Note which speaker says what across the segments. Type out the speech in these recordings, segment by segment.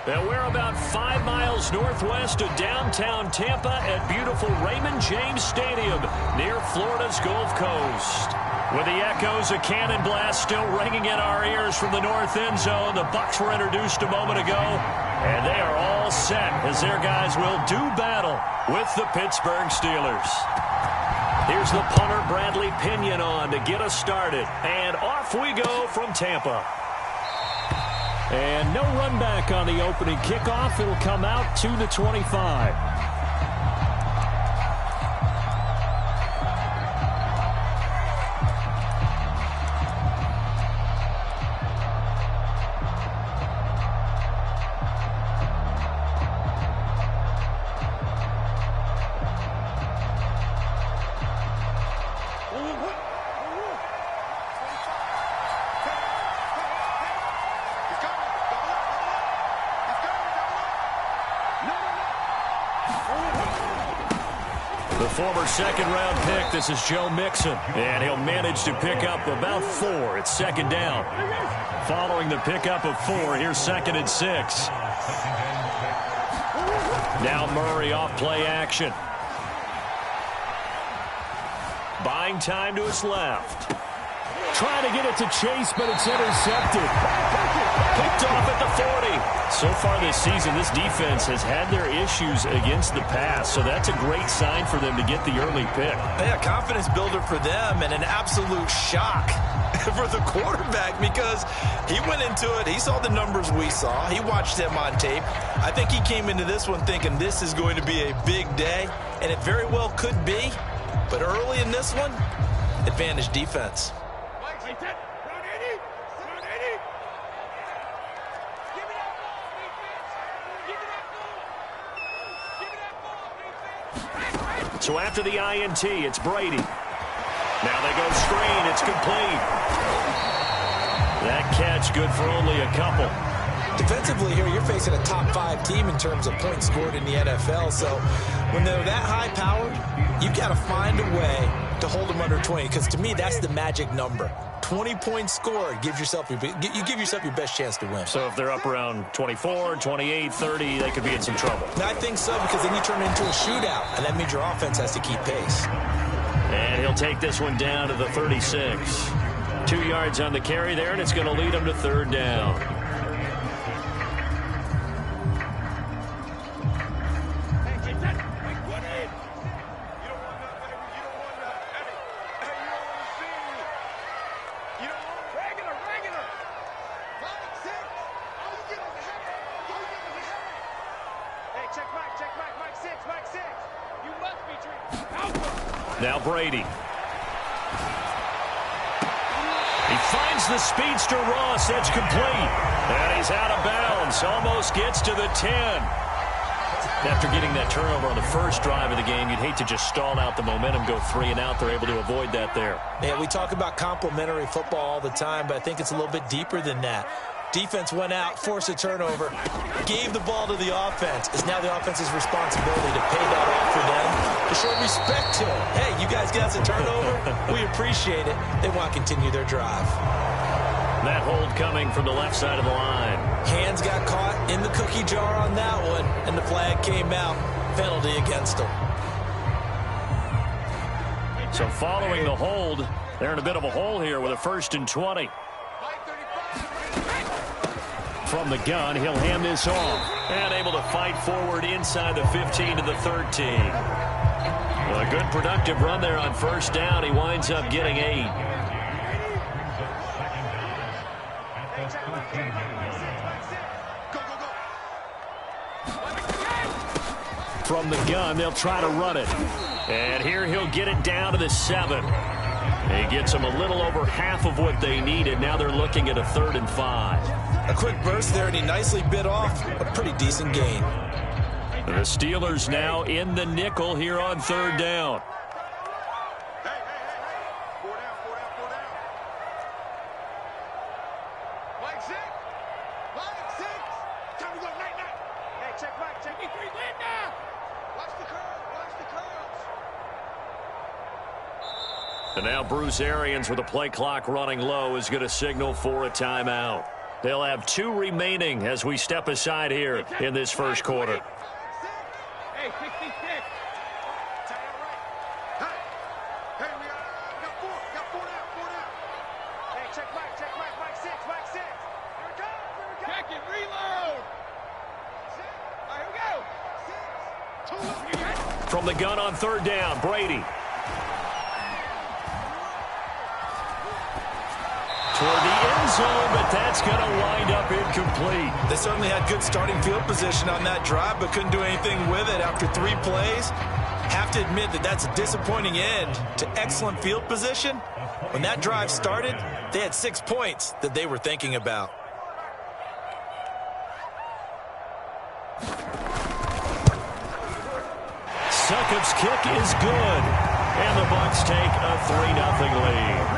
Speaker 1: And we're about 5 miles northwest of downtown Tampa at beautiful Raymond James Stadium near Florida's Gulf Coast. With the echoes of cannon blast still ringing in our ears from the north end zone, the Bucs were introduced a moment ago, and they are all set as their guys will do battle with the Pittsburgh Steelers. Here's the punter, Bradley Pinion, on to get us started, and off we go from Tampa. And no run back on the opening kickoff. It'll come out to the 25. The former second-round pick, this is Joe Mixon, and he'll manage to pick up about 4. It's second down. Following the pickup of 4, here's 2nd and 6. Now Murray off play action. Buying time to his left. Trying to get it to Chase, but it's intercepted. Picked off at the 40. So far this season, this defense has had their issues against the pass, so that's a great sign for them to get the early pick.
Speaker 2: Yeah, confidence builder for them and an absolute shock for the quarterback because he went into it. He saw the numbers we saw. He watched them on tape. I think he came into this one thinking this is going to be a big day, and it very well could be. But early in this one, advantage defense.
Speaker 1: So after the INT, it's Brady. Now they go screen. It's complete. That catch good for only a couple.
Speaker 3: Defensively here, you're facing a top 5 team in terms of points scored in the NFL. So when they're that high-powered, you've got to find a way to hold them under 20. Because to me, that's the magic number. 20 points scored, you give yourself your best chance to win.
Speaker 1: So if they're up around 24, 28, 30, they could be in some trouble.
Speaker 3: I think so, because then you turn it into a shootout, and that means your offense has to keep pace.
Speaker 1: And he'll take this one down to the 36. 2 yards on the carry there, and it's going to lead him to 3rd down. Now Brady. He finds the speedster Ross. That's complete. And he's out of bounds. Almost gets to the 10. After getting that turnover on the first drive of the game, you'd hate to just stall out the momentum, go 3 and out. They're able to avoid that there.
Speaker 3: Yeah, we talk about complementary football all the time, but I think it's a little bit deeper than that. Defense went out, forced a turnover, gave the ball to the offense. It's now the offense's responsibility to pay that off for them, to show respect to them. Hey, you guys got us a turnover. We appreciate it. They want to continue their drive.
Speaker 1: That hold coming from the left side of the line.
Speaker 3: Hands got caught in the cookie jar on that one, and the flag came out. Penalty against them.
Speaker 1: So following the hold, they're in a bit of a hole here with a 1st and 20. From the gun, he'll hand this off. And able to fight forward inside the 15 to the 13. A good productive run there on 1st down. He winds up getting 8. From the gun, they'll try to run it. And here he'll get it down to the 7. He gets them a little over half of what they needed. Now they're looking at a 3rd and 5.
Speaker 3: A quick burst there, and he nicely bit off a pretty decent gain.
Speaker 1: The Steelers now in the nickel here on 3rd down. And now Bruce Arians with the play clock running low is going to signal for a timeout. They'll have 2 remaining as we step aside here in this first quarter.
Speaker 4: Hey, 66. Check it, reload. All right, here we go.
Speaker 1: From the gun on 3rd down, Brady. Toward the end zone, but that's going to wind up incomplete.
Speaker 2: They certainly had good starting field position on that drive, but couldn't do anything with it after 3 plays. Have to admit that that's a disappointing end to excellent field position. When that drive started, they had 6 points that they were thinking about.
Speaker 1: Sukup's kick is good, and the Bucs take a 3-0 lead.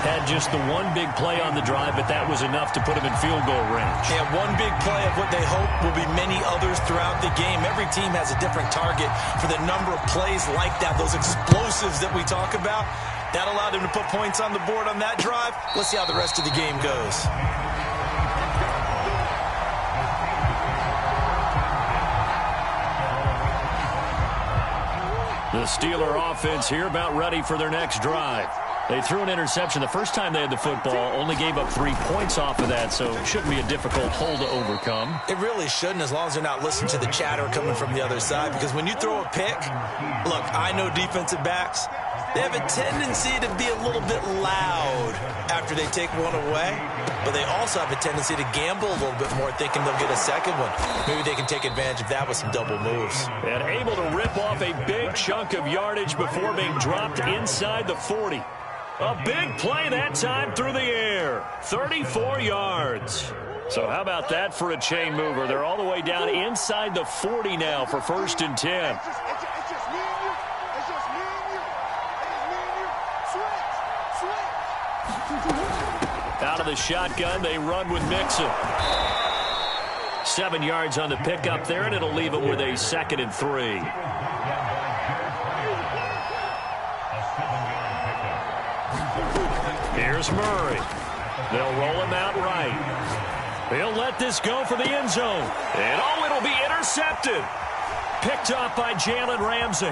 Speaker 1: Had just the one big play on the drive, but that was enough to put him in field goal range.
Speaker 2: And one big play of what they hope will be many others throughout the game. Every team has a different target for the number of plays like that, those explosives that we talk about. That allowed them to put points on the board on that drive. Let's see how the rest of the game goes.
Speaker 1: The Steeler offense here about ready for their next drive. They threw an interception the first time they had the football, only gave up 3 points off of that, so it shouldn't be a difficult hole to overcome.
Speaker 2: It really shouldn't, as long as they're not listening to the chatter coming from the other side, because when you throw a pick, look, I know defensive backs, they have a tendency to be a little bit loud after they take one away, but they also have a tendency to gamble a little bit more, thinking they'll get a second one. Maybe they can take advantage of that with some double moves.
Speaker 1: And able to rip off a big chunk of yardage before being dropped inside the 40. A big play that time through the air. 34 yards. So how about that for a chain mover? They're all the way down inside the 40 now for 1st and 10. Out of the shotgun, they run with Mixon. 7 yards on the pickup there, and it'll leave them with a 2nd and 3. Here's Murray. They'll roll him out right. He'll let this go for the end zone. And oh, it'll be intercepted. Picked off by Jalen Ramsey.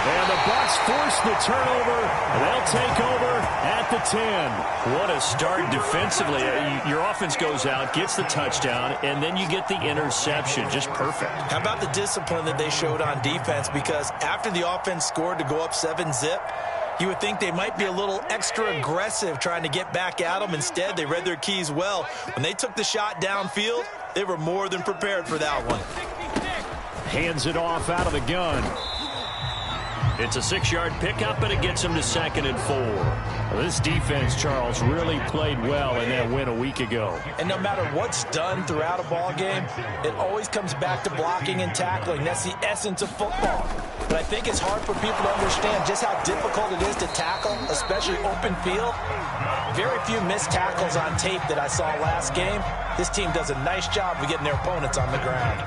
Speaker 1: And the Bucs force the turnover. They'll take over at the 10. What a start defensively. Your offense goes out, gets the touchdown, and then you get the interception. Just perfect.
Speaker 2: How about the discipline that they showed on defense? Because after the offense scored to go up 7-zip, you would think they might be a little extra aggressive trying to get back at them. Instead, they read their keys well. When they took the shot downfield, they were more than prepared for that one.
Speaker 1: Hands it off out of the gun. It's a 6-yard pickup, and it gets them to 2nd and 4. Well, this defense, Charles, really played well in that win a week ago.
Speaker 2: And no matter what's done throughout a ball game, it always comes back to blocking and tackling. That's the essence of football. But I think it's hard for people to understand just how difficult it is to tackle, especially open field. Very few missed tackles on tape that I saw last game. This team does a nice job of getting their opponents on the ground.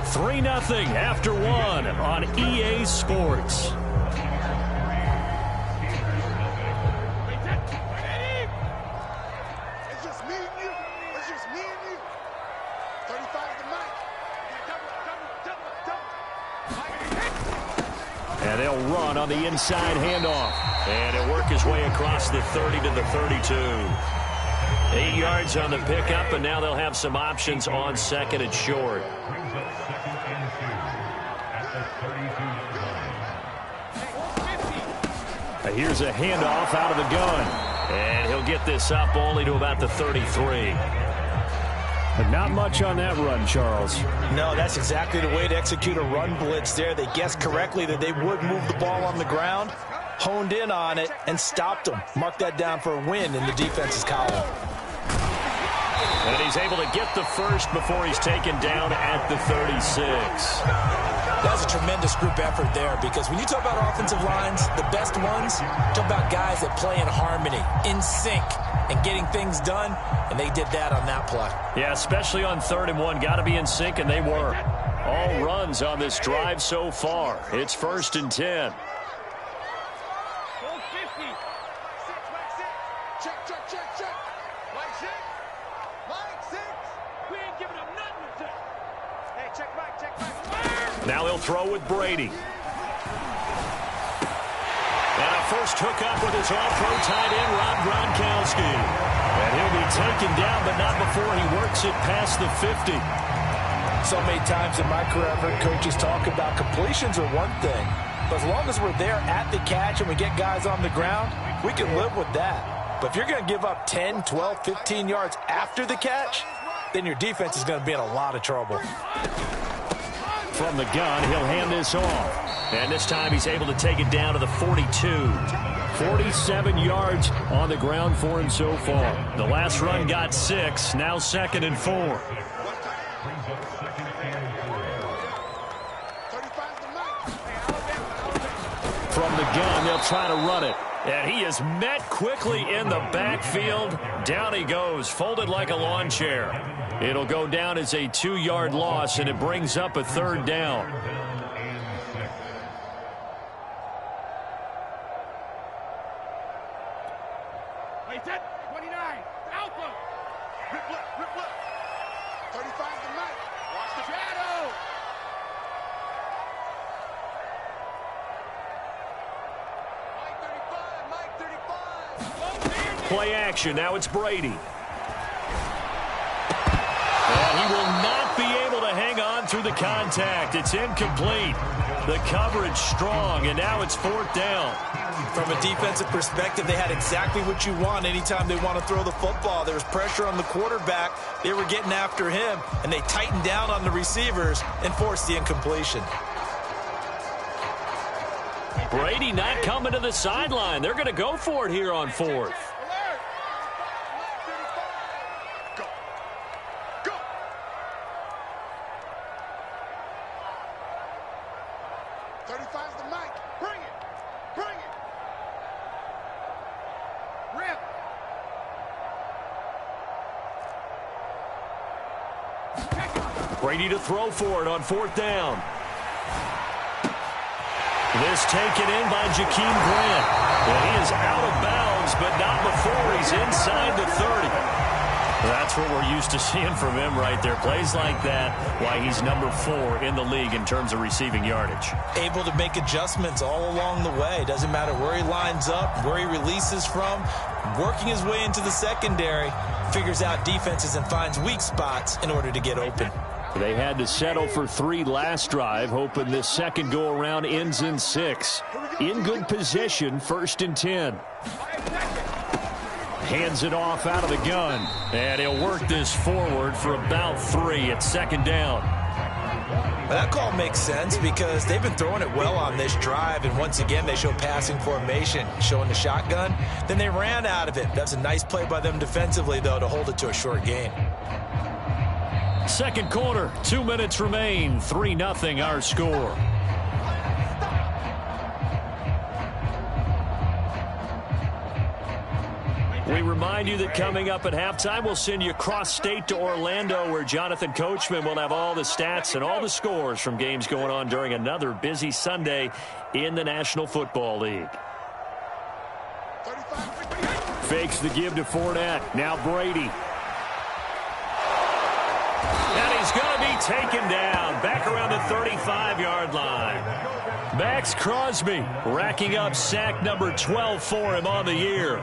Speaker 1: Three 3-0 after 1 on EA Sports. And they'll run on the inside handoff. And he'll work his way across the 30 to the 32. 8 yards on the pickup, and now they'll have some options on 2nd and short. Here's a handoff out of the gun. And he'll get this up only to about the 33. But not much on that run, Charles.
Speaker 2: No, that's exactly the way to execute a run blitz there. They guessed correctly that they would move the ball on the ground, honed in on it, and stopped them. Mark that down for a win in the defense's column.
Speaker 1: And he's able to get the first before he's taken down at the 36.
Speaker 2: That's a tremendous group effort there, because when you talk about offensive lines, the best ones, talk about guys that play in harmony, in sync, and getting things done, and they did that on that play.
Speaker 1: Yeah, especially on 3rd and 1. Got to be in sync, and they were. all runs on this drive so far. It's 1st and 10.
Speaker 4: Goal 50. Check. Like 6. We ain't giving them nothing to check. Hey, check back.
Speaker 1: Now he'll throw with Brady. And a first hookup with his all-pro tight end, Rob Gronkowski. And he'll be taken down, but not before he works it past the 50.
Speaker 3: So many times in my career, I've heard coaches talk about completions are one thing. But as long as we're there at the catch and we get guys on the ground, we can live with that. But if you're going to give up 10, 12, 15 yards after the catch, then your defense is going to be in a lot of trouble.
Speaker 1: From the gun, he'll hand this off. And this time he's able to take it down to the 42. 47 yards on the ground for him so far. The last run got 6, now 2nd and 4. From the gun, they'll try to run it. And he is met quickly in the backfield. Down he goes, folded like a lawn chair. It'll go down as a 2-yard loss, and it brings up a 3rd down.
Speaker 4: Wait, 29. Alpha. Rip left. 35 to Mike. Watch the shadow. Mike 35.
Speaker 1: Play action. Now it's Brady. And he will not be able to hang on through the contact. It's incomplete. The coverage strong, and now it's 4th down.
Speaker 3: From a defensive perspective, they had exactly what you want anytime they want to throw the football. There was pressure on the quarterback. They were getting after him, and they tightened down on the receivers and forced the incompletion.
Speaker 1: Brady not coming to the sideline. They're going to go for it here on 4th.
Speaker 4: Go. 35's the Mike. Bring it. Rip.
Speaker 1: Brady to throw for it on 4th down. This taken in by Jakeem Grant. Well, he is out of bounds, but not before he's inside the 30. That's what we're used to seeing from him right there. Plays like that, why he's number 4 in the league in terms of receiving yardage.
Speaker 3: Able to make adjustments all along the way. Doesn't matter where he lines up, where he releases from. Working his way into the secondary, figures out defenses and finds weak spots in order to get open.
Speaker 1: They had to settle for 3 last drive, hoping this second go-around ends in 6. In good position, 1st and 10. Hands it off out of the gun. And he'll work this forward for about 3 at 2nd down.
Speaker 3: Well, that call makes sense because they've been throwing it well on this drive, and once again they show passing formation, showing the shotgun. Then they ran out of it. That's a nice play by them defensively, though, to hold it to a short gain.
Speaker 1: Second quarter, 2 minutes remain. 3-0 our score. We remind you that coming up at halftime, we'll send you cross-state to Orlando, where Jonathan Coachman will have all the stats and all the scores from games going on during another busy Sunday in the National Football League. Fakes the give to Fournette. Now Brady. And he's going to be taken down back around the 35-yard line. Max Crosby racking up sack number 12 for him on the year.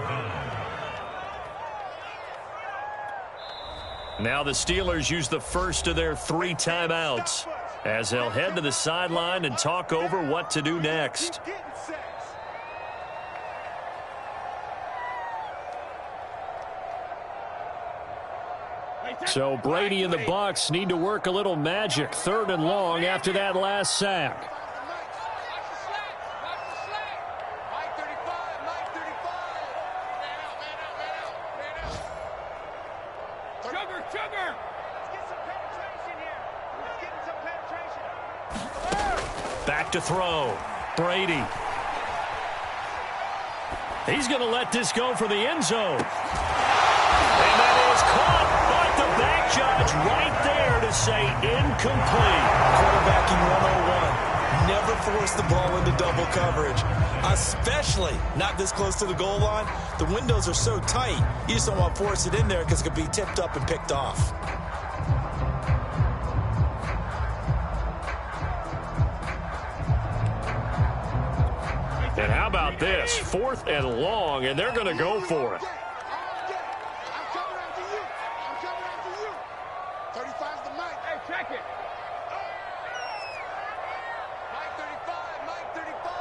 Speaker 1: Now the Steelers use the first of their 3 timeouts as they'll head to the sideline and talk over what to do next. So Brady and the Bucs need to work a little magic. 3rd and long after that last sack. Back to throw. Brady. He's going to let this go for the end zone. And that is caught, but the back judge right there to say incomplete.
Speaker 3: Blocking 101. Never force the ball into double coverage, especially not this close to the goal line. The windows are so tight, you just don't want to force it in there because it could be tipped up and picked off.
Speaker 1: And how about this? 4th and long, and they're going to go for it.
Speaker 4: I'm coming after you. I'm coming after you. 35's the mic. Hey, check it. Mike 35. Mike 35.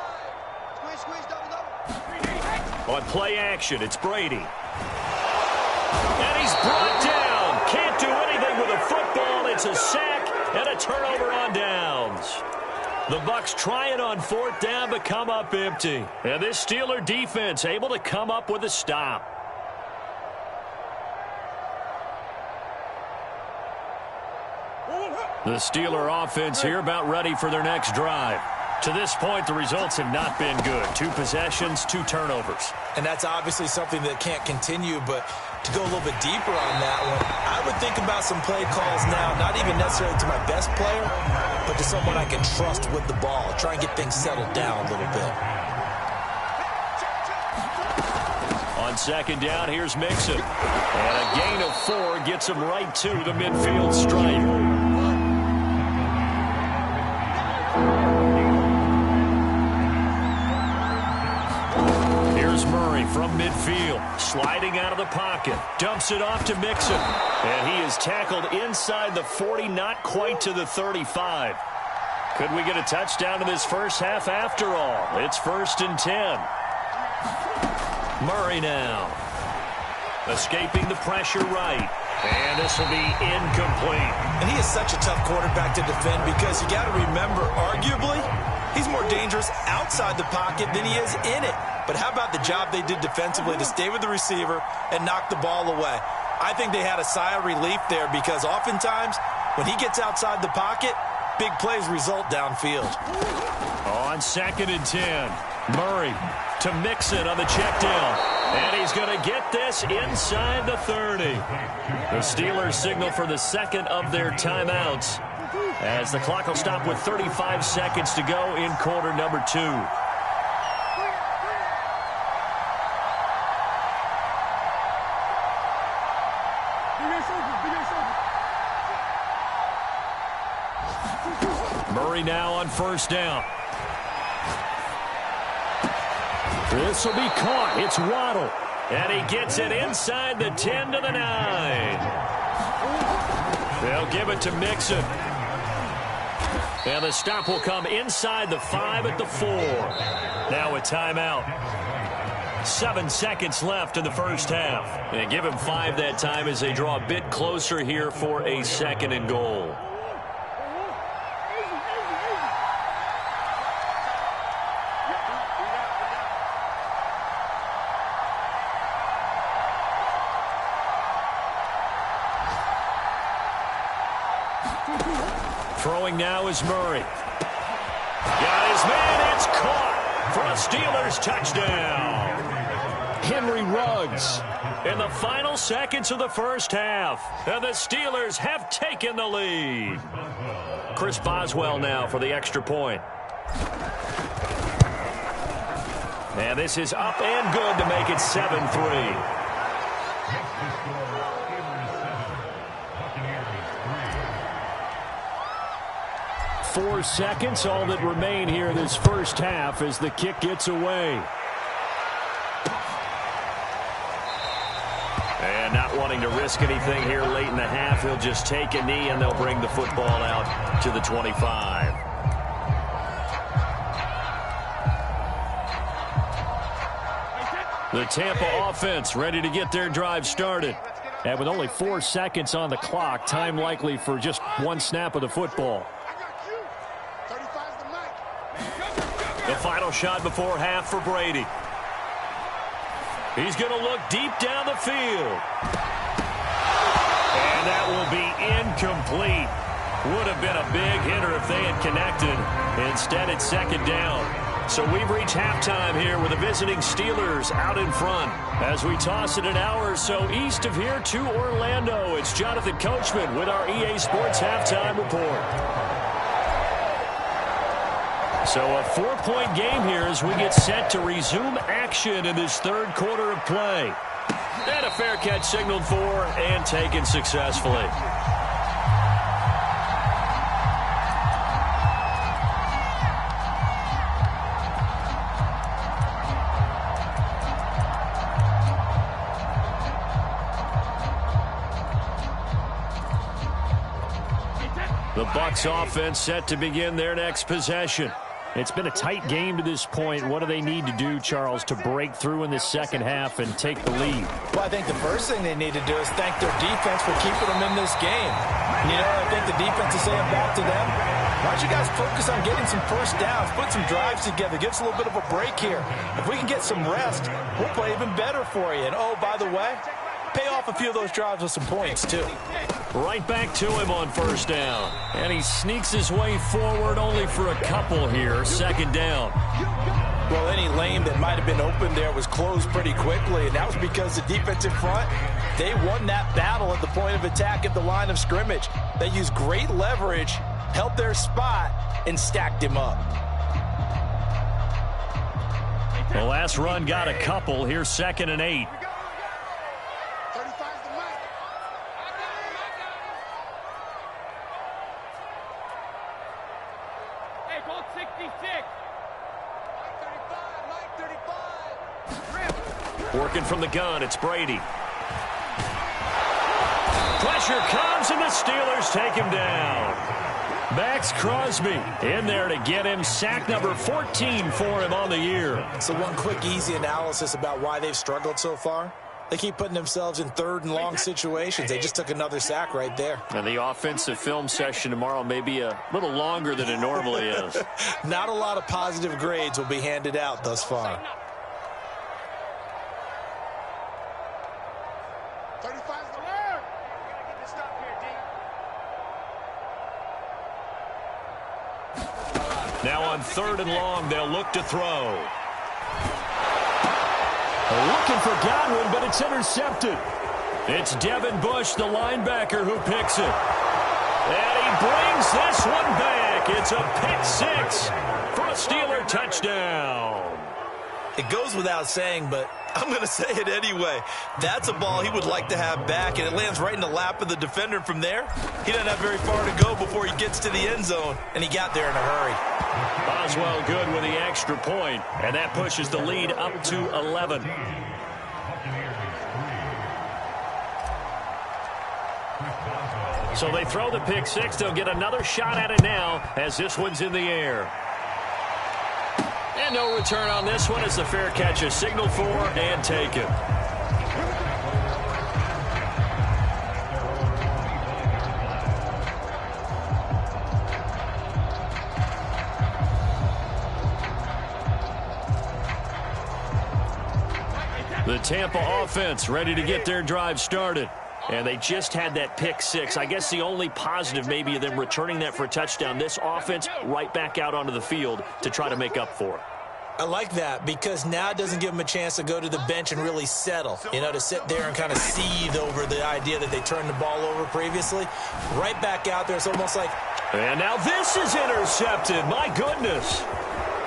Speaker 4: Squeeze, squeeze, double, double.
Speaker 1: On play action, it's Brady. And he's brought down. Can't do anything with a football. It's a sack and a turnover on downs. The Bucs try it on 4th down, but come up empty. And this Steeler defense able to come up with a stop. The Steeler offense here about ready for their next drive. To this point, the results have not been good. 2 possessions, 2 turnovers.
Speaker 3: And that's obviously something that can't continue, but to go a little bit deeper on that one, I would think about some play calls now, not even necessarily to my best player, but to someone I can trust with the ball. Try and get things settled down a little bit.
Speaker 1: On 2nd down, here's Mixon. And a gain of 4 gets him right to the midfield stripe. Murray from midfield, sliding out of the pocket, dumps it off to Mixon, and he is tackled inside the 40, not quite to the 35. Could we get a touchdown in this first half after all? It's 1st and 10. Murray now, escaping the pressure right, and this will be incomplete.
Speaker 3: And he is such a tough quarterback to defend because you got to remember, arguably, he's more dangerous outside the pocket than he is in it. But how about the job they did defensively to stay with the receiver and knock the ball away? I think they had a sigh of relief there because oftentimes when he gets outside the pocket, big plays result downfield.
Speaker 1: On 2nd and 10, Murray to Mixon on the check down. And he's going to get this inside the 30. The Steelers signal for the 2nd of their timeouts as the clock will stop with 35 seconds to go in quarter number 2. Murray now on 1st down. This will be caught. It's Waddle. And he gets it inside the 10 to the 9. They'll give it to Mixon. And the stop will come inside the 5 at the 4. Now a timeout. 7 seconds left in the first half. And give him 5 that time as they draw a bit closer here for a 2nd and goal. Throwing now is Murray. Got his man. It's caught for a Steelers touchdown. Henry Ruggs in the final seconds of the first half. And the Steelers have taken the lead. Chris Boswell now for the extra point. And this is up and good to make it 7-3. 4 seconds, all that remain here in this first half as the kick gets away. And not wanting to risk anything here late in the half, he'll just take a knee and they'll bring the football out to the 25. The Tampa offense ready to get their drive started. And with only 4 seconds on the clock, time likely for just 1 snap of the football. The final shot before half for Brady. He's going to look deep down the field. And that will be incomplete. Would have been a big hitter if they had connected. Instead, it's 2nd down. So we've reached halftime here with the visiting Steelers out in front. As we toss it an hour or so east of here to Orlando, it's Jonathan Coachman with our EA Sports Halftime Report. So a 4-point game here as we get set to resume action in this third quarter of play. And a fair catch signaled for and taken successfully. The Bucs offense set to begin their next possession. It's been a tight game to this point. What do they need to do, Charles, to break through in the second half and take the lead?
Speaker 3: Well, I think the first thing they need to do is thank their defense for keeping them in this game. You know, I think the defense is saying back to them, why don't you guys focus on getting some first downs, put some drives together, give us a little bit of a break here. If we can get some rest, we'll play even better for you. And, oh, by the way, pay off a few of those drives with some points, too.
Speaker 1: Right back to him on first down. And he sneaks his way forward only for a couple here. Second down.
Speaker 3: Well, any lane that might have been open there was closed pretty quickly, and that was because the defensive front, they won that battle at the point of attack at the line of scrimmage. They used great leverage, held their spot, and stacked him up.
Speaker 1: The last run got a couple. Here's 2nd and 8. Working from the gun, it's Brady. Pressure comes, and the Steelers take him down. Max Crosby in there to get him. Sack number 14 for him on the year.
Speaker 3: So one quick, easy analysis about why they've struggled so far. They keep putting themselves in third and long situations. They just took another sack right there.
Speaker 1: And the offensive film session tomorrow may be a little longer than it normally is.
Speaker 3: Not a lot of positive grades will be handed out thus far.
Speaker 1: Now on 3rd and long, they'll look to throw. Looking for Godwin, but it's intercepted. It's Devin Bush, the linebacker, who picks it. And he brings this one back. It's a pick 6 for a Steeler touchdown.
Speaker 2: It goes without saying, but I'm going to say it anyway. That's a ball he would like to have back, and it lands right in the lap of the defender. From there, he doesn't have very far to go before he gets to the end zone, and he got there in a hurry.
Speaker 1: Boswell good with the extra point, and that pushes the lead up to 11. So they throw the pick 6. They'll get another shot at it now as this one's in the air. And no return on this one as the fair catch is signaled for and taken. The Tampa offense ready to get their drive started. And they just had that pick 6. I guess the only positive maybe of them returning that for a touchdown. This offense right back out onto the field to try to make up for it.
Speaker 3: I like that because now it doesn't give them a chance to go to the bench and really settle, you know, to sit there and kind of seethe over the idea that they turned the ball over previously. Right back out there, it's almost like...
Speaker 1: And now this is intercepted. My goodness.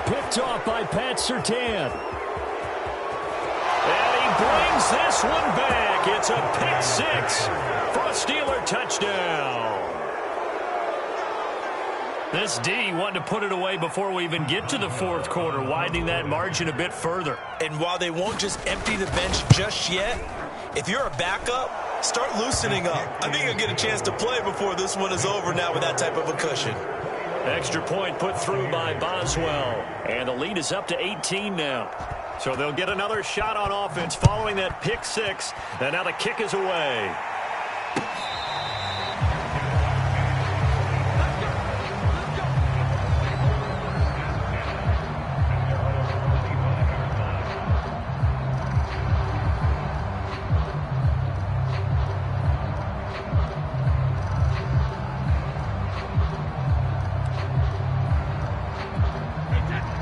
Speaker 1: Picked off by Pat Surtain. And he brings this one back. It's a pick 6 for a Steeler touchdown. This D wanted to put it away before we even get to the 4th quarter, widening that margin a bit further.
Speaker 3: And while they won't just empty the bench just yet, if you're a backup, start loosening up. I think you'll get a chance to play before this one is over now with that type of a cushion.
Speaker 1: Extra point put through by Boswell. And the lead is up to 18 now. So they'll get another shot on offense following that pick 6. And now the kick is away.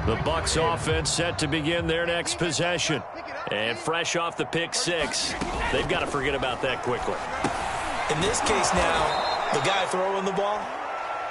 Speaker 1: The Bucs offense set to begin their next possession. And fresh off the pick 6, they've got to forget about that quickly.
Speaker 3: In this case now, the guy throwing the ball,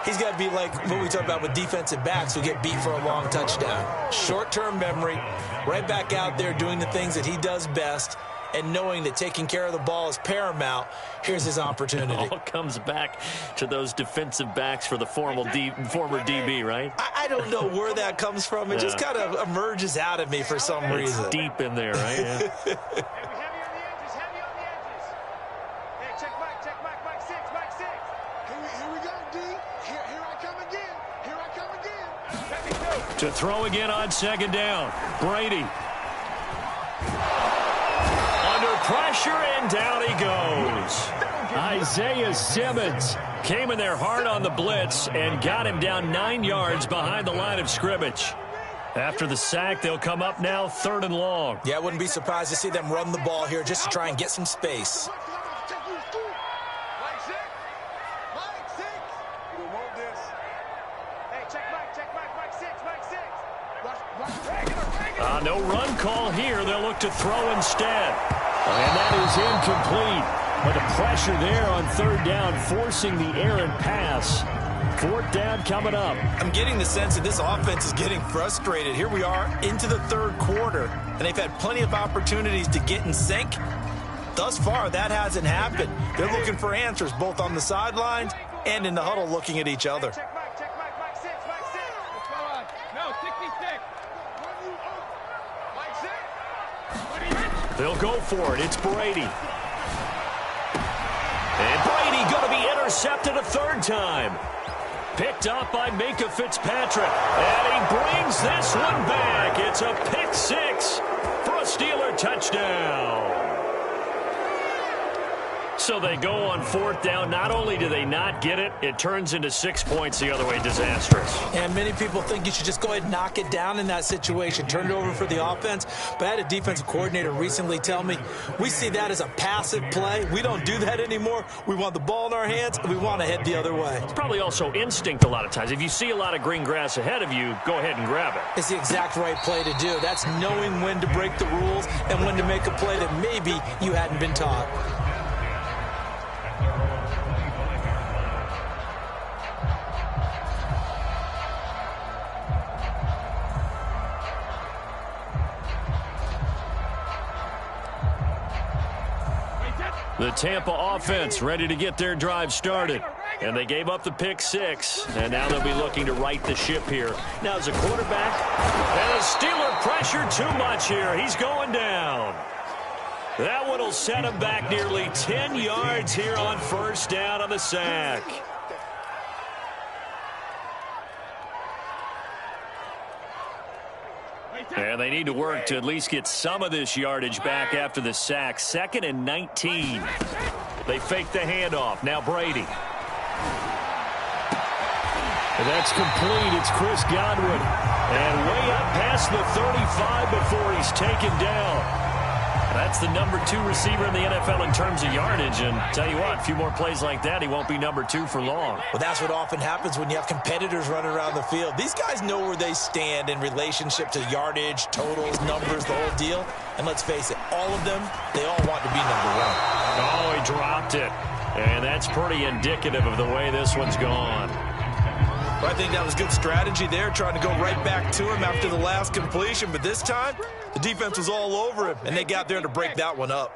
Speaker 3: He's got to be like what we talk about with defensive backs who get beat for a long touchdown. Short-term memory, right back out there doing the things that he does best, and knowing that taking care of the ball is paramount. Here's his opportunity.
Speaker 1: It all comes back to those defensive backs for the former DB, right?
Speaker 3: I don't know where that comes from. It just kind of emerges out of me for some reason.
Speaker 1: It's deep in there, right? Yeah. To throw again on second down. Brady. Under pressure, and down he goes. Isaiah Simmons came in there hard on the blitz and got him down 9 yards behind the line of scrimmage. After the sack, they'll come up now 3rd and long.
Speaker 3: Yeah, I wouldn't be surprised to see them run the ball here just to try and get some space.
Speaker 1: No run call here. They'll look to throw instead. And that is incomplete. But the pressure there on 3rd down, forcing the errant pass. 4th down coming up.
Speaker 2: I'm getting the sense that this offense is getting frustrated. Here we are into the 3rd quarter, and they've had plenty of opportunities to get in sync. Thus far, that hasn't happened. They're looking for answers both on the sidelines and in the huddle looking at each other.
Speaker 1: They'll go for it. It's Brady. And Brady going to be intercepted a 3rd time. Picked up by Minkah Fitzpatrick. And he brings this one back. It's a pick 6 for a Steeler touchdown. So they go on 4th down. Not only do they not get it, it turns into 6 points the other way. Disastrous.
Speaker 3: And many people think you should just go ahead and knock it down in that situation. Turn it over for the offense. But I had a defensive coordinator recently tell me, we see that as a passive play. We don't do that anymore. We want the ball in our hands, and we want to head the other way.
Speaker 1: It's probably also instinct a lot of times. If you see a lot of green grass ahead of you, go ahead and grab it.
Speaker 3: It's the exact right play to do. That's knowing when to break the rules and when to make a play that maybe you hadn't been taught.
Speaker 1: The Tampa offense ready to get their drive started. And they gave up the pick 6. And now they'll be looking to right the ship here. Now as a quarterback, and the Steeler pressure too much here. He's going down. That one will set him back nearly 10 yards here on 1st down on the sack. And they need to work to at least get some of this yardage back after the sack. 2nd and 19. They fake the handoff. Now Brady. And that's complete. It's Chris Godwin. And way up past the 35 before he's taken down. That's the number 2 receiver in the NFL in terms of yardage. And tell you what, a few more plays like that, he won't be number 2 for long.
Speaker 3: Well, that's what often happens when you have competitors running around the field. These guys know where they stand in relationship to yardage, totals, numbers, the whole deal. And let's face it, all of them, they all want to be number 1.
Speaker 1: Oh, he dropped it. And that's pretty indicative of the way this one's gone.
Speaker 2: Well, I think that was good strategy there, trying to go right back to him after the last completion. But this time, the defense was all over him, and they got there to break that one up.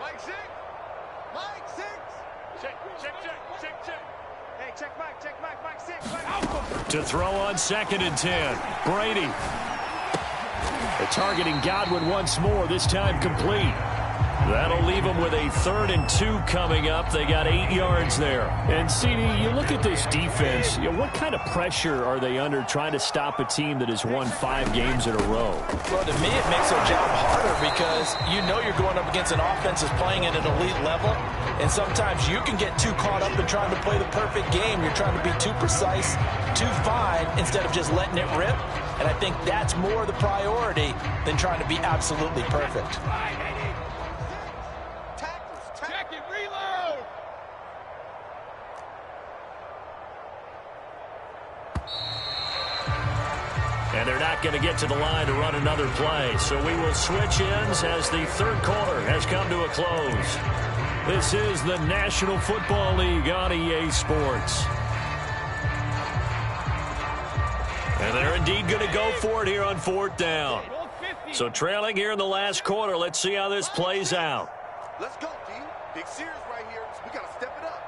Speaker 4: Mike 6. Mike 6. Check. Hey, check Mike 6.
Speaker 1: To throw on 2nd and 10. Brady. They're targeting Godwin once more, this time complete. That'll leave them with a 3rd and 2 coming up. They got 8 yards there. And, CD, you look at this defense, what kind of pressure are they under trying to stop a team that has won 5 games in a row?
Speaker 3: Well, to me, it makes their job harder because you know you're going up against an offense that's playing at an elite level, and sometimes you can get too caught up in trying to play the perfect game. You're trying to be too precise, too fine, instead of just letting it rip. And I think that's more the priority than trying to be absolutely perfect.
Speaker 1: And they're not going to get to the line to run another play. So we will switch ends as the 3rd quarter has come to a close. This is the National Football League on EA Sports. And they're indeed going to go for it here on 4th down. So trailing here in the last quarter. Let's see how this plays out.
Speaker 4: Let's go, D. Big Sears right here. We got to step it up.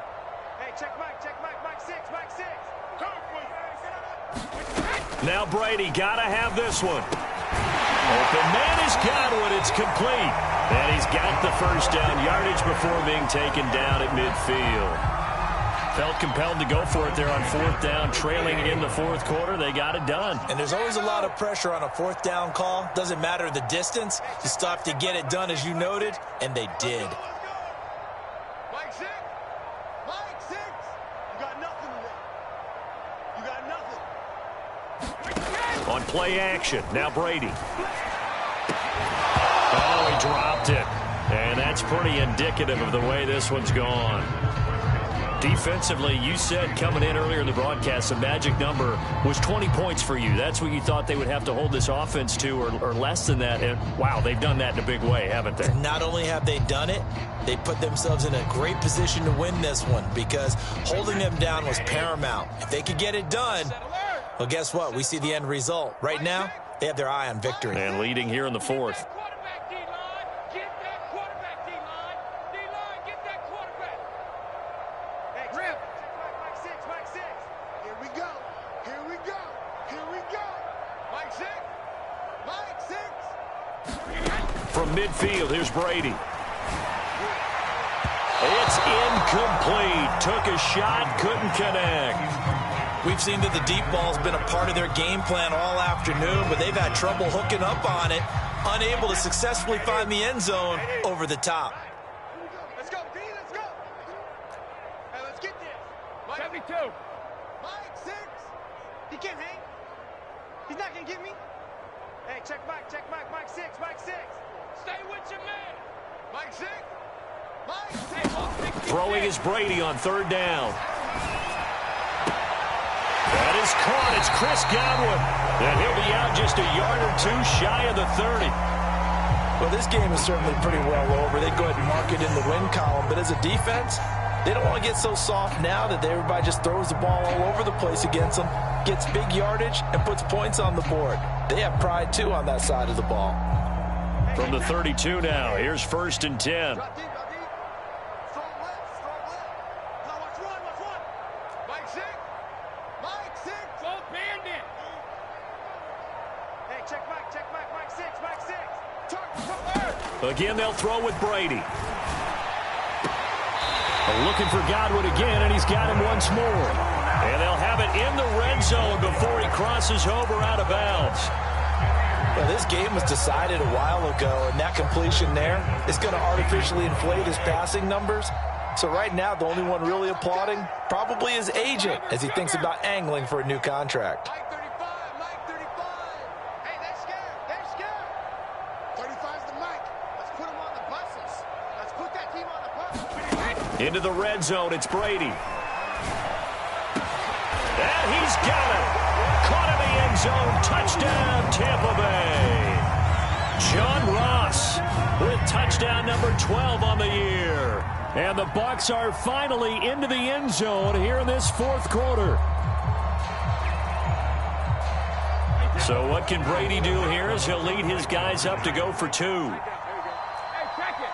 Speaker 5: Hey, check Mike 6, Mike 6.
Speaker 1: Now Brady got to have this one. Open man is Godwin. It's complete. And he's got the first down yardage before being taken down at midfield. Felt compelled to go for it there on 4th down, trailing in the 4th quarter. They got it done.
Speaker 3: And there's always a lot of pressure on a 4th down call. Doesn't matter the distance. You still have to get it done, as you noted, and they did.
Speaker 4: Mike 6. Mike 6. You got nothing today. You got nothing.
Speaker 1: On play action, now Brady. Oh, he dropped it. And that's pretty indicative of the way this one's gone. Defensively, you said coming in earlier in the broadcast, the magic number was 20 points for you. That's what you thought they would have to hold this offense to, or less than that. And, wow, they've done that in a big way, haven't they?
Speaker 3: Not only have they done it, they put themselves in a great position to win this one because holding them down was paramount. If they could get it done, well, guess what? We see the end result. Right now, they have their eye on victory.
Speaker 1: And leading here in the 4th. From midfield, here's Brady. It's incomplete. Took a shot, couldn't connect.
Speaker 3: We've seen that the deep ball's been a part of their game plan all afternoon, but they've had trouble hooking up on it, unable to successfully find the end zone over the top.
Speaker 4: Let's go, D. Let's go. Hey, let's get this. Mike,
Speaker 5: 72.
Speaker 4: Mike 6.
Speaker 5: He can't hang. He's not going to get me. Hey, check Mike 6, Mike 6. Stay with your man.
Speaker 4: Mike 6. Mike 6.
Speaker 5: Hey, ball 66.
Speaker 1: Throwing is Brady on 3rd down. That is caught. It's Chris Godwin. And he'll be out just a yard or two shy of the 30.
Speaker 3: Well, this game is certainly pretty well over. They go ahead and mark it in the win column. But as a defense, they don't want to get so soft now that everybody just throws the ball all over the place against them, gets big yardage, and puts points on the board. They have pride, too, on that side of the ball.
Speaker 1: From the 32 now, here's 1st and 10.
Speaker 4: Drop deep, drop deep. Strong left, strong left. Now watch one, watch one. Mike 6. Mike 6.
Speaker 5: Go bandit. Hey, check Mike 6, Mike 6.
Speaker 1: Again, they'll throw with Brady. Looking for Godwin again, and he's got him once more. And they'll have it in the red zone before he crosses over out of bounds.
Speaker 3: Well, this game was decided a while ago, and that completion there is going to artificially inflate his passing numbers. So right now, the only one really applauding probably his agent as he thinks about angling for a new contract.
Speaker 4: Mike 35, Mike 35. Hey, they're scared. 35's the Mike. Let's put him on the buses. Let's put that team on the bus.
Speaker 1: Into the red zone, it's Brady. And he's got it. Caught in the end zone. Touchdown, Tampa Bay. John Ross with touchdown number 12 on the year. And the Bucs are finally into the end zone here in this 4th quarter. So what can Brady do here as he'll lead his guys up to go for 2.
Speaker 5: Hey, check it.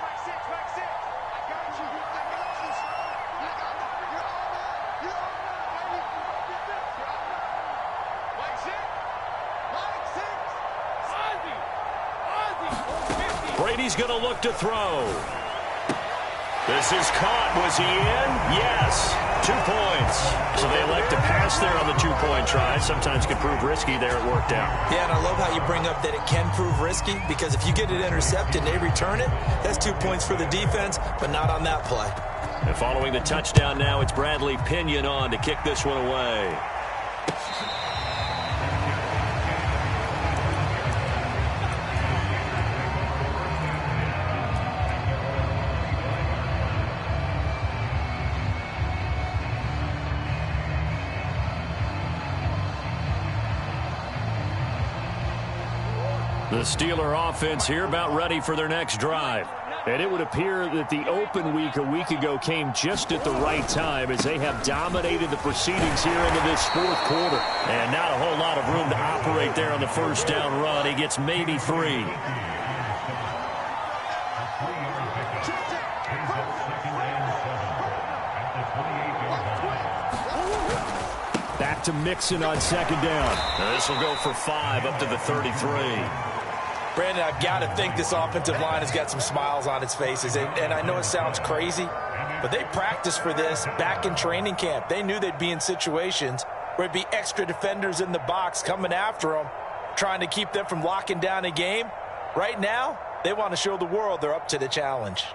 Speaker 4: Mike 6. I got you. You got this. You're all right, baby. Mike 6.
Speaker 5: Ozzie.
Speaker 1: Brady's going to look to throw. This is caught. Was he in? Yes. 2 points. So they elect to pass there on the 2-point try. Sometimes can prove risky. There it worked out.
Speaker 3: Yeah, and I love how you bring up that it can prove risky because if you get it intercepted and they return it, that's 2 points for the defense, but not on that play.
Speaker 1: And following the touchdown now, it's Bradley Pinion on to kick this one away. The Steeler offense here about ready for their next drive. And it would appear that the open week a week ago came just at the right time as they have dominated the proceedings here into this fourth quarter. And not a whole lot of room to operate there on the first down run. He gets maybe 3. Back to Mixon on second down. And this will go for 5 up to the 33.
Speaker 3: Brandon, I've got to think this offensive line has got some smiles on its faces. And I know it sounds crazy, but they practiced for this back in training camp. They knew they'd be in situations where it'd be extra defenders in the box coming after them, trying to keep them from locking down a game. Right now, they want to show the world they're up to the challenge.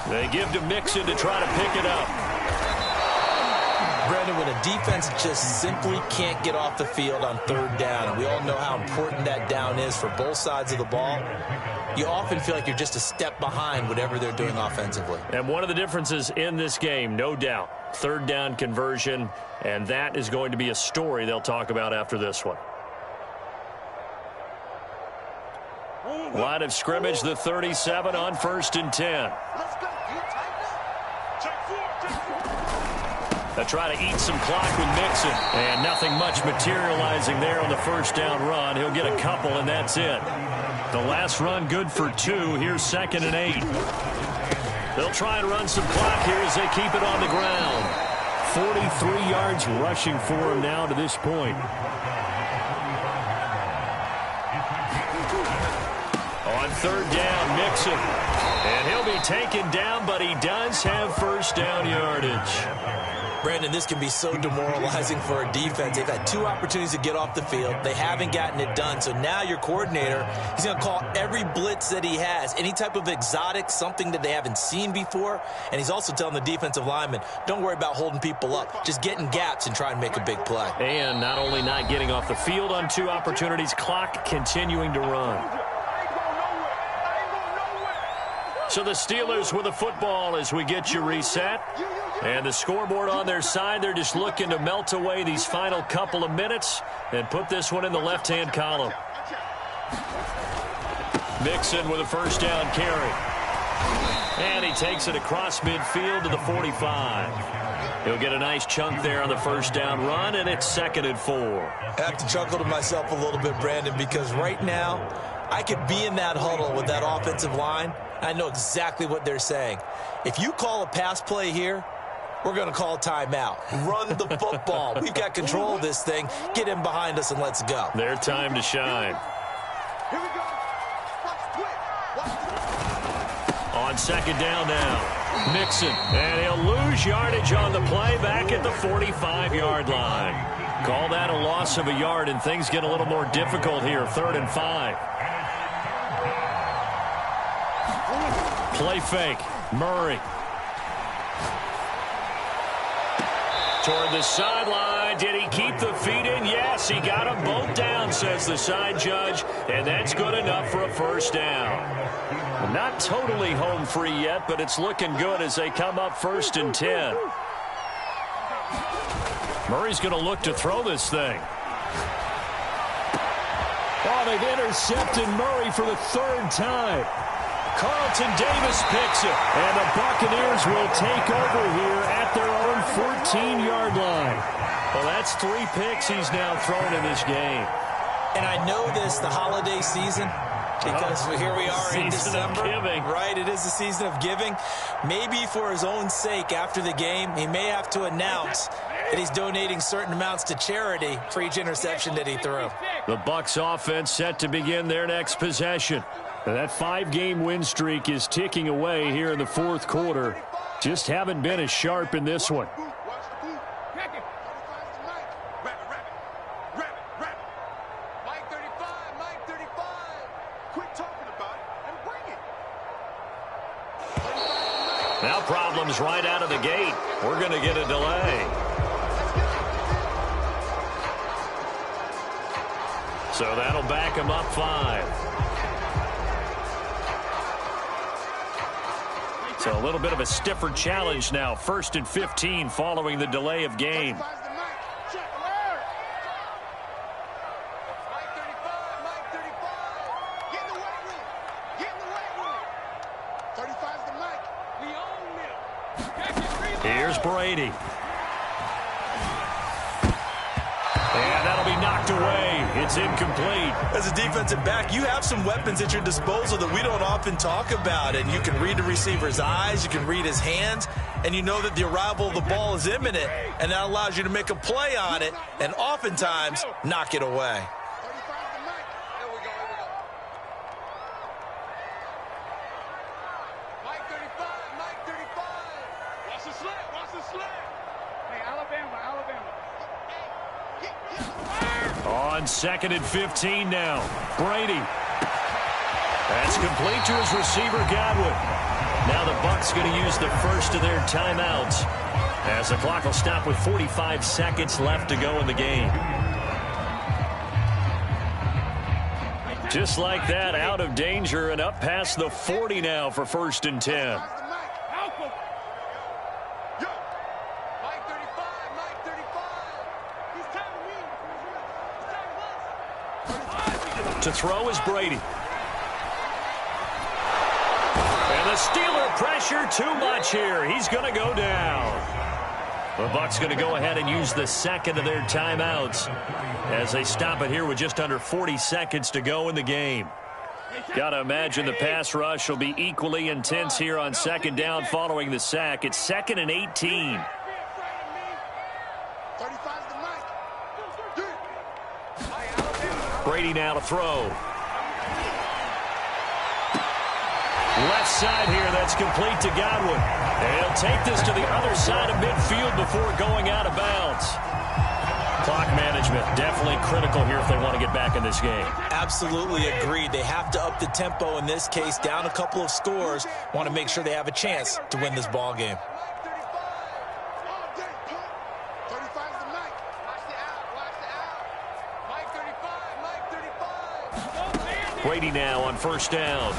Speaker 1: They give to Mixon to try to pick it up.
Speaker 3: Brandon, when a defense just simply can't get off the field on third down, and we all know how important that down is for both sides of the ball, you often feel like you're just a step behind whatever they're doing offensively.
Speaker 1: And one of the differences in this game, no doubt, third down conversion, and that is going to be a story they'll talk about after this one. Line of scrimmage, the 37 on 1st and 10. They try to eat some clock with Mixon. And nothing much materializing there on the first down run. He'll get a couple, and that's it. The last run good for 2. Here's 2nd and 8. They'll try and run some clock here as they keep it on the ground. 43 yards rushing for him now to this point. On third down, Mixon. And he'll be taken down, but he does have first down yardage.
Speaker 3: Brandon, this can be so demoralizing for a defense. They've had 2 opportunities to get off the field. They haven't gotten it done. So now your coordinator, he's going to call every blitz that he has, any type of exotic, something that they haven't seen before. And he's also telling the defensive lineman, don't worry about holding people up. Just get in gaps and try and make a big play.
Speaker 1: And not only not getting off the field on 2 opportunities, clock continuing to run. So the Steelers with the football as we get you reset. And the scoreboard on their side, they're just looking to melt away these final couple of minutes and put this one in the left-hand column. Mixon with a first down carry. And he takes it across midfield to the 45. He'll get a nice chunk there on the first down run, and it's 2nd and 4.
Speaker 3: I have to chuckle to myself a little bit, Brandon, because right now I could be in that huddle with that offensive line. I know exactly what they're saying. If you call a pass play here, we're going to call timeout. Run the football. We've got control of this thing. Get in behind us and let's go.
Speaker 1: Their time to shine.
Speaker 4: Here we go.
Speaker 1: On second down now, Mixon. And he'll lose yardage on the play back at the 45-yard line. Call that a loss of a yard, and things get a little more difficult here. 3rd and 5. Play fake. Murray. Toward the sideline. Did he keep the feet in? Yes, he got them both down, says the side judge. And that's good enough for a first down. Not totally home free yet, but it's looking good as they come up 1st and 10. Murray's going to look to throw this thing. Oh, they've intercepted Murray for the 3rd time. Carlton Davis picks it, and the Buccaneers will take over here at their own 14-yard line. Well, that's 3 picks he's now thrown in this game.
Speaker 3: And I know this, the holiday season, because here we are in December. Right, it is the season of giving. Maybe for his own sake after the game, he may have to announce that he's donating certain amounts to charity for each interception that he threw.
Speaker 1: The Bucs offense set to begin their next possession. That 5-game win streak is ticking away here in the 4th quarter. Just haven't been as sharp in this one.
Speaker 4: Mike 35, Mike 35. Quit talking about it and bring it.
Speaker 1: Now problems right out of the gate. We're going to get a delay. So So that'll back him up 5. So a little bit of a stiffer challenge now. 1st and 15 following the delay of game. Here's Brady. And that'll be knocked away. It's incomplete.
Speaker 2: As a defensive back, you have some weapons at your disposal that we don't often talk about. And you can read the receiver's eyes, you can read his hands, and you know that the arrival of the ball is imminent. And that allows you to make a play on it and oftentimes knock it away.
Speaker 1: On 2nd and 15 now. Brady. That's complete to his receiver, Godwin. Now the Bucs going to use the first of their timeouts as the clock will stop with 45 seconds left to go in the game. Just like that, out of danger and up past the 40 now for 1st and 10. To throw is Brady. And the Steeler pressure too much here. He's going to go down. The Bucs going to go ahead and use the 2nd of their timeouts as they stop it here with just under 40 seconds to go in the game. Got to imagine the pass rush will be equally intense here on 2nd down following the sack. It's 2nd and 18. Brady now to throw. Left side here, that's complete to Godwin. And he'll take this to the other side of midfield before going out of bounds. Clock management, definitely critical here if they want to get back in this game.
Speaker 3: Absolutely agreed. They have to up the tempo in this case, down a couple of scores. Want to make sure they have a chance to win this ball game.
Speaker 1: Brady now on 1st down.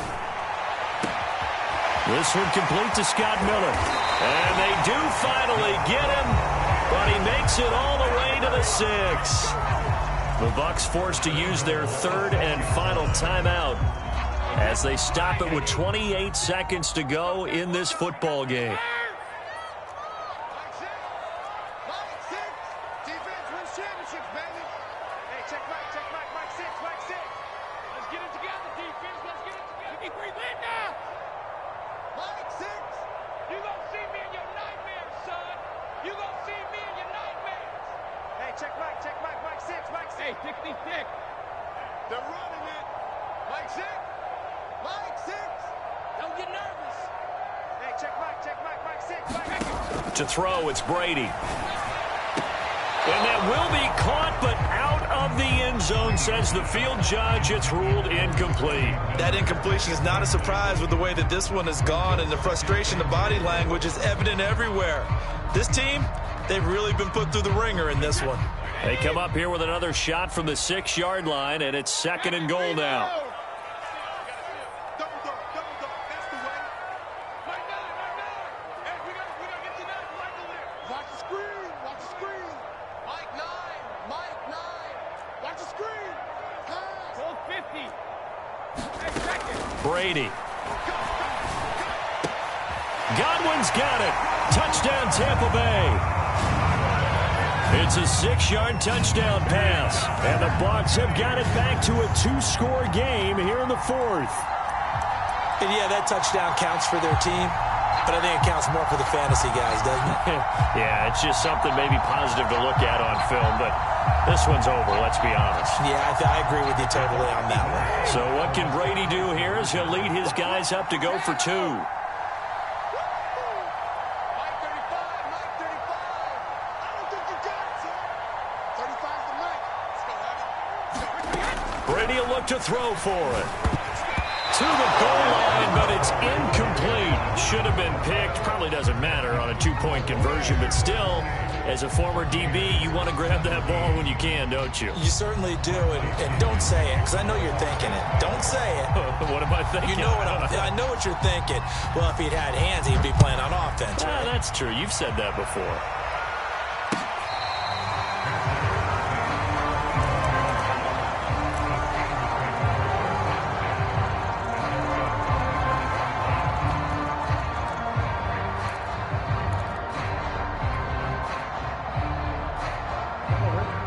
Speaker 1: This one complete to Scott Miller. And they do finally get him, but he makes it all the way to the 6. The Bucs forced to use their 3rd and final timeout as they stop it with 28 seconds to go in this football game. To throw, it's Brady. And that will be caught, but out of the end zone, says the field judge. It's ruled incomplete.
Speaker 2: That incompletion is not a surprise with the way that this one has gone, and the frustration, the body language is evident everywhere. This team, they've really been put through the ringer in this one.
Speaker 1: They come up here with another shot from the 6-yard line, and it's 2nd and goal now. Brady. Godwin's got it. Touchdown, Tampa Bay. It's a 6-yard touchdown pass. And the Bucs have got it back to a 2-score game here in the 4th.
Speaker 3: And yeah, that touchdown counts for their team. But I think it counts more for the fantasy guys, doesn't it?
Speaker 1: Yeah, it's just something maybe positive to look at on film, but this one's over, let's be honest.
Speaker 3: Yeah, I agree with you totally on that one.
Speaker 1: So what can Brady do here as he'll lead his guys up to go for 2? Brady will look to throw for it. To the goal line, but it's incomplete. Should have been picked. Probably doesn't matter on a 2-point conversion, but still, as a former DB, you want to grab that ball when you can, don't you?
Speaker 3: You certainly do, and don't say it, because I know you're thinking it. Don't say it.
Speaker 1: What am I thinking?
Speaker 3: You know I know what you're thinking. Well, if he'd had hands, he'd be playing on offense, right?
Speaker 1: That's true. You've said that before.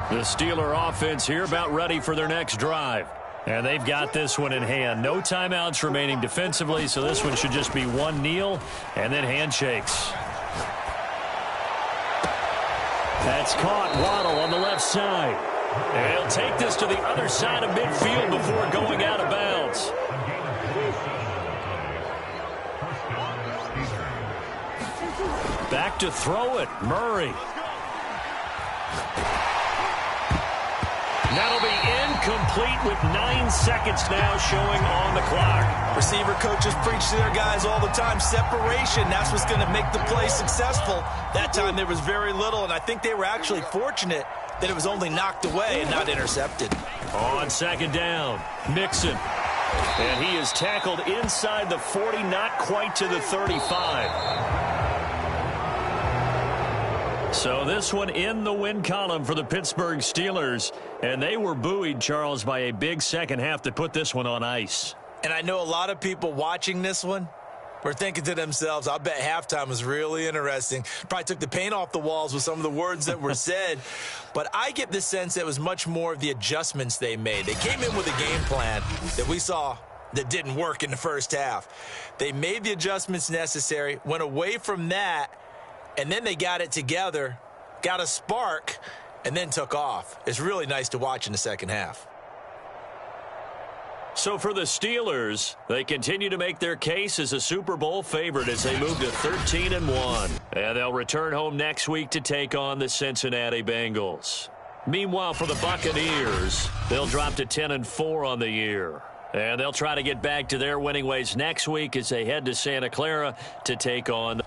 Speaker 1: The Steeler offense here about ready for their next drive. And they've got this one in hand. No timeouts remaining defensively, so this one should just be one kneel and then handshakes. That's caught. Waddle on the left side. And he'll take this to the other side of midfield before going out of bounds. Back to throw it. Murray. That'll be incomplete with 9 seconds now showing on the clock.
Speaker 2: Receiver coaches preach to their guys all the time. Separation, that's what's going to make the play successful. That time there was very little, and I think they were actually fortunate that it was only knocked away and not intercepted.
Speaker 1: On second down, Mixon. And he is tackled inside the 40, not quite to the 35. So this one in the win column for the Pittsburgh Steelers. And they were buoyed, Charles, by a big second half to put this one on ice.
Speaker 3: And I know a lot of people watching this one were thinking to themselves, I bet halftime was really interesting. Probably took the paint off the walls with some of the words that were said. But I get the sense that it was much more of the adjustments they made. They came in with a game plan that we saw that didn't work in the first half. They made the adjustments necessary, went away from that, and then they got it together, got a spark, and then took off. It's really nice to watch in the second half.
Speaker 1: So for the Steelers, they continue to make their case as a Super Bowl favorite as they move to 13-1. And they'll return home next week to take on the Cincinnati Bengals. Meanwhile, for the Buccaneers, they'll drop to 10-4 on the year. And they'll try to get back to their winning ways next week as they head to Santa Clara to take on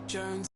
Speaker 6: Jones.